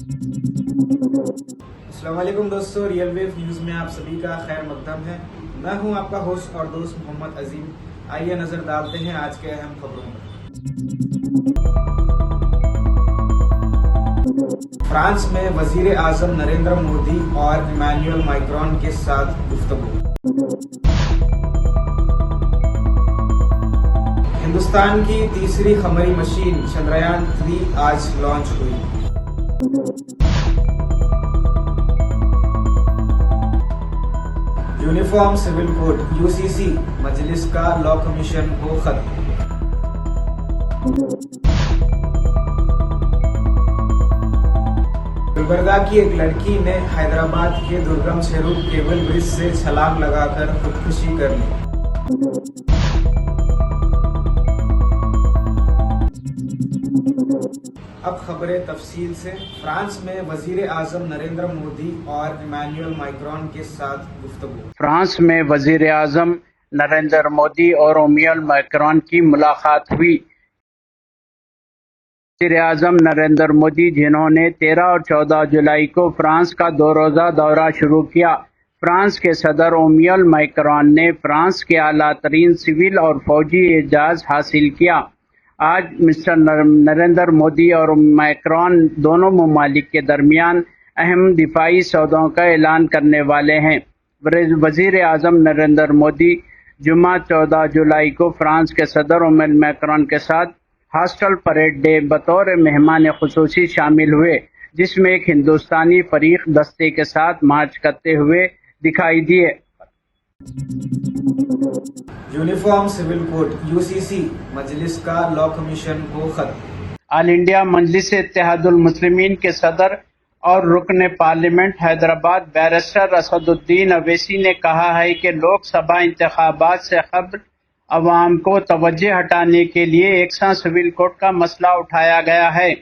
अस्सलाम वालेकुम दोस्तों, रियल वेव न्यूज़ में आप सभी का खैर मकदम है। मैं हूं आपका होस्ट और दोस्त मोहम्मद अजीम। आइए नजर डालते हैं आज के अहम खबरों पर। फ्रांस में वजीर आजम नरेंद्र मोदी और इमैनुअल मैक्रोन के साथ गुफ्तगू। हिंदुस्तान की तीसरी खमरी मशीन चंद्रयान 3 आज लॉन्च हुई। यूनिफॉर्म सिविल कोड यूसीसी मजलिस का लॉ कमीशन को खत्म। गुलबर्गा की एक लड़की ने हैदराबाद के दुर्गम शेरू केबल ब्रिज से छलांग लगाकर खुदकुशी कर ली। अब खबरें तफसील से। फ्रांस में वजीर आजम नरेंद्र मोदी और इमैनुअल मैक्रोन के साथ गुफ्तगू। फ्रांस में वजीर आजम नरेंद्र मोदी और इमैनुअल मैक्रोन की मुलाकात हुई। वजीर आजम नरेंद्र मोदी, जिन्होंने 13 और 14 जुलाई को फ्रांस का 2 रोज़ा दौरा शुरू किया, फ्रांस के सदर इमैनुअल मैक्रोन ने फ्रांस के आला तरीन सिविल और फौजी एजाज़ हासिल किया। आज मिस्टर नरेंद्र मोदी और मैक्रोन दोनों ममालिक के दरमियान अहम दिफाई सौदों का ऐलान करने वाले हैं। वजीर आजम नरेंद्र मोदी जुम्मा 14 जुलाई को फ्रांस के सदर इमैनुअल मैक्रोन के साथ हॉस्टल परेड डे बतौर मेहमान खुसूसी शामिल हुए, जिसमें एक हिंदुस्तानी फरीक दस्ते के साथ मार्च करते हुए दिखाई दिए। यूनिफॉर्म सिविल कोड यूसीसी मजलिस का लॉ कमीशन को खत्म। ऑल इंडिया मजलिस इत्तेहादुल मुस्लिमीन के सदर और रुकन पार्लियामेंट हैदराबाद बैरिस्टर असदुद्दीन अवैसी ने कहा है कि लोकसभा इंतखाबात से कब्ल अवाम को तवज्जो हटाने के लिए एकसा सिविल कोड का मसला उठाया गया है।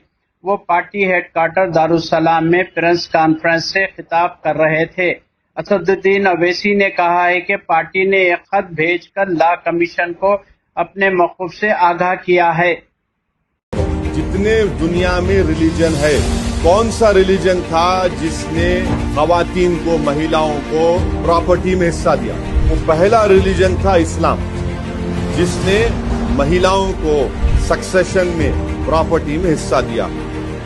वो पार्टी हेडक्वार्टर दारुस्सलाम में प्रेस कॉन्फ्रेंस से खिताब कर रहे थे। असदुद्दीन अवैसी ने कहा है कि पार्टी ने एक खत भेजकर लॉ कमीशन को अपने मौक़िफ़ से आगाह किया है। जितने दुनिया में रिलीजन है, कौन सा रिलीजन था जिसने खवातीन को, महिलाओं को प्रॉपर्टी में हिस्सा दिया? वो पहला रिलीजन था इस्लाम, जिसने महिलाओं को सक्सेशन में प्रॉपर्टी में हिस्सा दिया।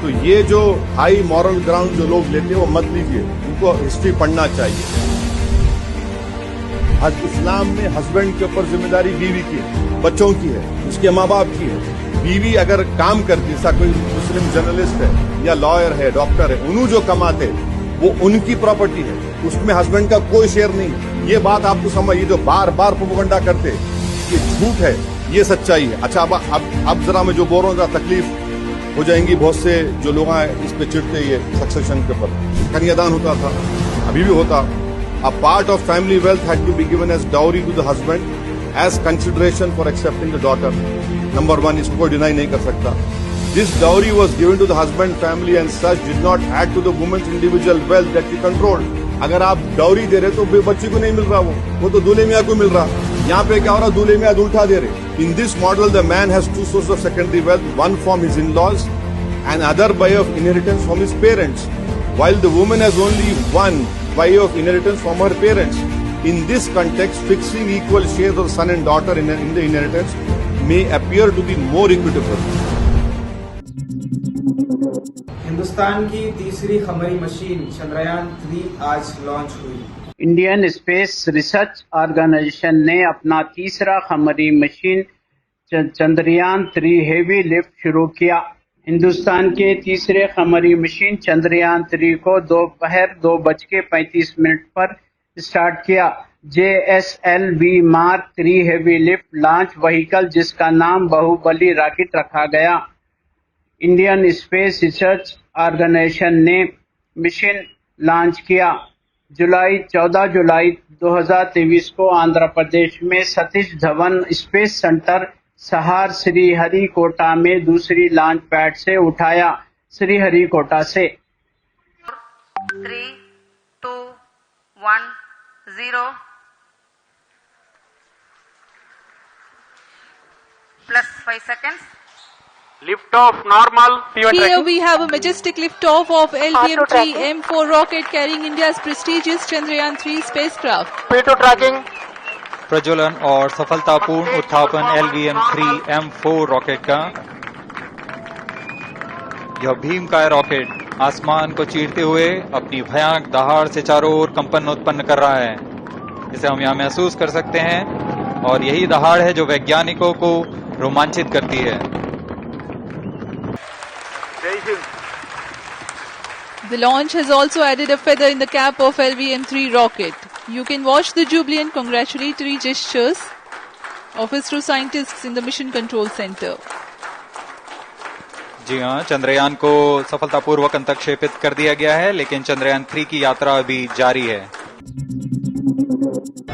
तो ये जो हाई मॉरल ग्राउंड जो लोग लेते हैं वो मत लीजिए, उनको हिस्ट्री पढ़ना चाहिए। आज इस्लाम में हस्बैंड के ऊपर जिम्मेदारी बीवी की है, बच्चों की है, उसके माँ बाप की है। बीवी अगर काम करती, ऐसा कोई मुस्लिम जर्नलिस्ट है या लॉयर है, डॉक्टर है, उन्होंने जो कमाते वो उनकी प्रॉपर्टी है, उसमें हस्बैंड का कोई शेयर नहीं। ये बात आपको समझ, ये जो बार बार प्रोपेगेंडा करते ये झूठ है, ये सच्चाई है। अच्छा, अब जरा मैं जो बोल रहा हूँ तकलीफ हो जाएंगी बहुत से जो लोग इस पे चिढ़ते, ये सक्सेशन के ऊपर कन्यादान होता था, अभी भी होता। A part of family wealth had to be given as dowry to the husband as consideration for accepting the daughter. Number one, इसको कोई डिनाई नहीं कर सकता। This dowry was given to the husband family and such did not add to the woman's individual wealth that she controlled. अगर आप dowry दे रहे तो बच्ची को नहीं मिल रहा, वो तो दूल्हे मियाँ को मिल रहा। यहाँ पे क्या हो रहा, दूल्हे मियाँ उल्टा दे रहे। In this model, the man has two sources of secondary wealth, one from his in-laws and other by of inheritance from his parents, while the woman has only one by of inheritance from her parents. In this context, fixing equal shares of son and daughter in the inheritance may appear to be more equitable. Hindustan की तीसरी खमरी machine Chandrayaan 3 आज launch हुई। Indian space research organisation ने अपना तीसरा खमरी machine Chandrayaan 3 heavy lift शुरू किया। हिंदुस्तान के तीसरे खमरी मशीन चंद्रयान 3 को दोपहर 2:35 पर स्टार्ट किया। JSLV mark 3 heavy lift launch vehicle, जिसका नाम बाहुबली रॉकेट रखा गया। इंडियन स्पेस रिसर्च ऑर्गेनाइजेशन ने मिशन लॉन्च किया। 14 जुलाई 2023 को आंध्र प्रदेश में सतीश धवन स्पेस सेंटर सहार श्रीहरिकोटा में दूसरी लॉन्च पैड से उठाया। श्रीहरिकोटा से 3, 2, 1, 0 +5 seconds. Lift off normal. Here we have a majestic liftoff of LVM-3 M4 rocket carrying India's prestigious Chandrayaan-3 spacecraft. P2 tracking. प्रज्वलन और सफलतापूर्ण उत्थापन LVM-3 M4 रॉकेट का। यह भीमकाय रॉकेट आसमान को चीरते हुए अपनी भयानक दहाड़ से चारों ओर कंपन उत्पन्न कर रहा है, जिसे हम यहाँ महसूस कर सकते हैं, और यही दहाड़ है जो वैज्ञानिकों को रोमांचित करती है। The launch has also added a feather in the cap of LVM-3 rocket. You can watch the jubilant congratulatory gestures of ISRO scientists in the Mission Control Center. जी हाँ, चंद्रयान को सफलतापूर्वक अंतक्षेपित कर दिया गया है, लेकिन चंद्रयान 3 की यात्रा अभी जारी है।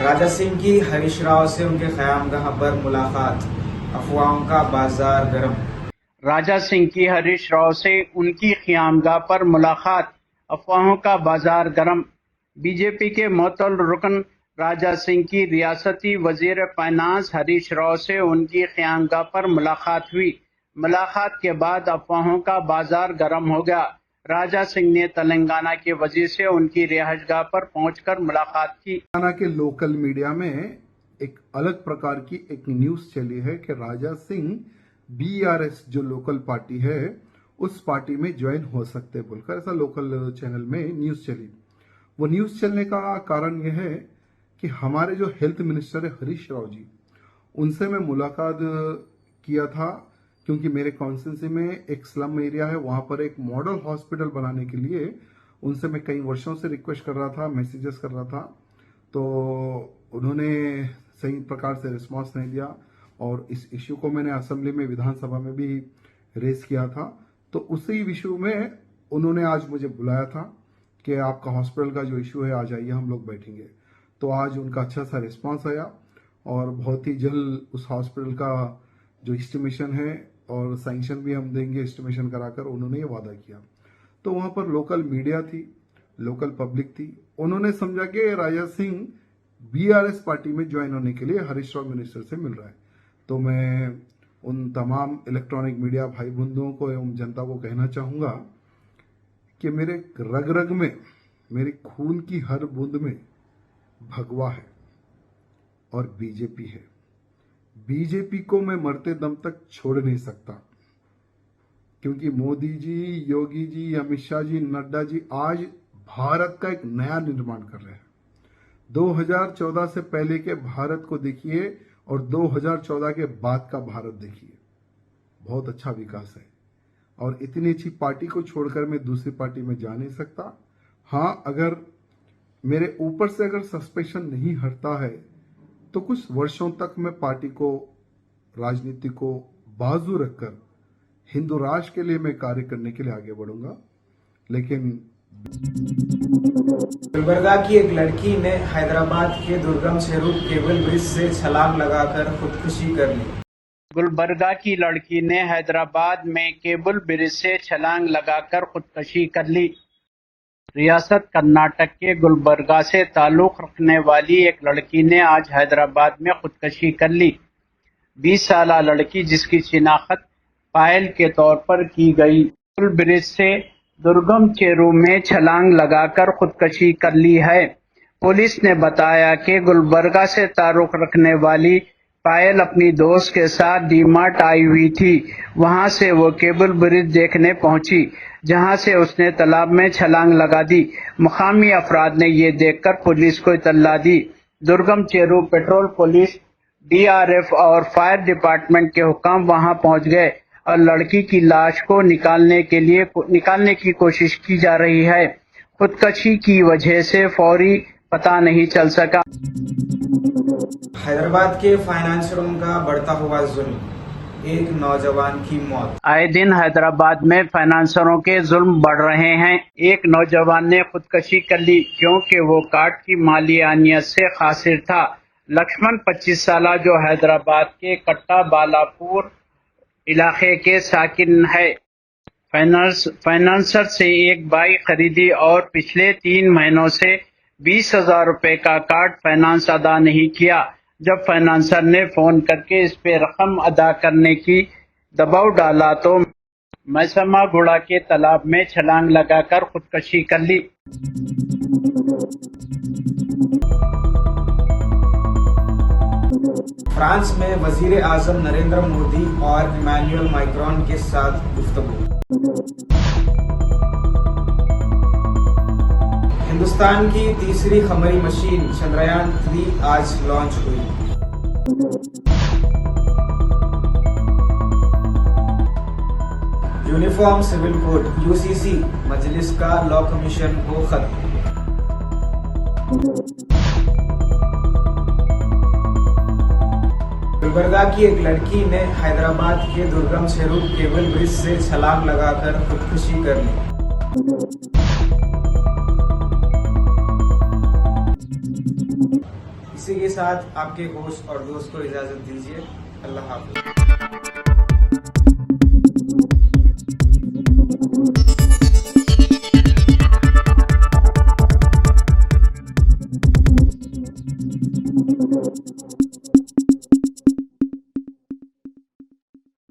राजा सिंह की हरीश राव से उनके क़यामगाह पर मुलाकात, अफवाहों का बाजार गर्म। राजा सिंह की हरीश राव से उनकी क़यामगाह पर मुलाकात, अफवाहों का बाजार गर्म। बीजेपी के मोअत्तल रुकन राजा सिंह की रियासती वजीर फाइनेंस हरीश राव से उनकी क़यामगाह पर मुलाकात हुई। मुलाकात के बाद अफवाहों का बाजार गर्म हो गया। राजा सिंह ने तेलंगाना के वजीर से उनकी रिहाइशगाह पर पहुंचकर मुलाकात की। तेलंगाना के लोकल मीडिया में एक अलग प्रकार की एक न्यूज चली है कि राजा सिंह BRS जो लोकल पार्टी है उस पार्टी में ज्वाइन हो सकते बोलकर ऐसा लोकल चैनल में न्यूज चली। वो न्यूज चलने का कारण यह है कि हमारे जो हेल्थ मिनिस्टर है हरीश राव जी, उनसे मैं मुलाकात किया था, क्योंकि मेरे कॉन्स्टिट्यूंसी में एक स्लम एरिया है, वहां पर एक मॉडल हॉस्पिटल बनाने के लिए उनसे मैं कई वर्षों से रिक्वेस्ट कर रहा था, मैसेजेस कर रहा था, तो उन्होंने सही प्रकार से रिस्पांस नहीं दिया और इस इश्यू को मैंने असेंबली में विधानसभा में भी रेज किया था। तो उसी इश्यू में उन्होंने आज मुझे बुलाया था कि आपका हॉस्पिटल का जो इश्यू है आ जाइए, हम लोग बैठेंगे। तो आज उनका अच्छा सा रिस्पांस आया और बहुत ही जल्द उस हॉस्पिटल का जो एस्टिमेशन है और सैंक्शन भी हम देंगे एस्टिमेशन कराकर, उन्होंने ये वादा किया। तो वहां पर लोकल मीडिया थी, लोकल पब्लिक थी, उन्होंने समझा कि राजा सिंह BRS पार्टी में ज्वाइन होने के लिए हरीश राव मिनिस्टर से मिल रहा है। तो मैं उन तमाम इलेक्ट्रॉनिक मीडिया भाई बंधुओं को एवं जनता को कहना चाहूंगा कि मेरे रग रग में, मेरे खून की हर बूंद में भगवा है और बीजेपी है। बीजेपी को मैं मरते दम तक छोड़ नहीं सकता, क्योंकि मोदी जी, योगी जी, अमित शाह जी, नड्डा जी आज भारत का एक नया निर्माण कर रहे हैं। 2014 से पहले के भारत को देखिए और 2014 के बाद का भारत देखिए, बहुत अच्छा विकास है। और इतनी अच्छी पार्टी को छोड़कर मैं दूसरी पार्टी में जा नहीं सकता। हाँ, अगर मेरे ऊपर से अगर सस्पेंशन नहीं हटता है तो कुछ वर्षों तक मैं पार्टी को, राजनीति को बाजू रखकर हिंदू राष्ट्र के लिए मैं कार्य करने के लिए आगे बढ़ूंगा। लेकिन गुलबर्गा की एक लड़की ने हैदराबाद के दुर्गम शेरू केबल ब्रिज से छलांग लगाकर खुदकुशी कर ली। गुलबर्गा की लड़की ने हैदराबाद में केबल ब्रिज से छलांग लगाकर खुदकुशी कर ली। रियासत कर्नाटक के गुलबर्गा से ताल्लुक रखने वाली एक लड़की ने आज हैदराबाद में खुदकुशी कर ली। 20 साला लड़की, जिसकी शिनाख्त पायल के तौर पर की गई, केबल ब्रिज से दुर्गम चेरू में छलांग लगाकर खुदकुशी कर ली है। पुलिस ने बताया कि गुलबर्गा से ताल्लुक रखने वाली पायल अपनी दोस्त के साथ डीमार्ट आई हुई थी। वहां से वो केबल ब्रिज देखने पहुंची, जहां से उसने तालाब में छलांग लगा दी। मुकामी अफराद ने ये देखकर पुलिस को इत्तला दी। दुर्गम चेरू पेट्रोल पुलिस, DRF और फायर डिपार्टमेंट के हुक्म वहां पहुंच गए और लड़की की लाश को निकालने की कोशिश की जा रही है। खुदकुशी की वजह से फौरी पता नहीं चल सका। हैदराबाद के फाइनेंसरों का बढ़ता हुआ जुल्म, एक नौजवान की मौत। आए दिन हैदराबाद में फाइनेंसरों के जुल्म बढ़ रहे हैं। एक नौजवान ने खुदकुशी कर ली क्योंकि वो कार्ड की माली अनियत से खासिर था। लक्ष्मण 25 साला, जो हैदराबाद के कट्टा बालापुर इलाके के साकिन है, फाइनेंसर से एक बाइक खरीदी और पिछले 3 महीनों से 20,000 रुपए का कार्ड फाइनेंस अदा नहीं किया। जब फाइनेंसर ने फोन करके इस पे रकम अदा करने की दबाव डाला तो मैसमा गुड़ा के तालाब में छलांग लगाकर खुदकुशी कर ली। फ्रांस में वजीर आजम नरेंद्र मोदी और इमैनुअल मैक्रोन के साथ गुफ्तगू। हिंदुस्तान की तीसरी खमरी मशीन चंद्रयान 3 आज लॉन्च हुई। यूनिफॉर्म सिविल कोड यूसीसी मजलिस का लॉ कमीशन को खत्म। गुलबर्गा की एक लड़की ने हैदराबाद के दुर्गम शेरूर केबल ब्रिज से छलांग लगाकर खुदकुशी कर ली। इसी के साथ आपके होस्ट और दोस्त को इजाजत दीजिए। अल्लाह हाफिज।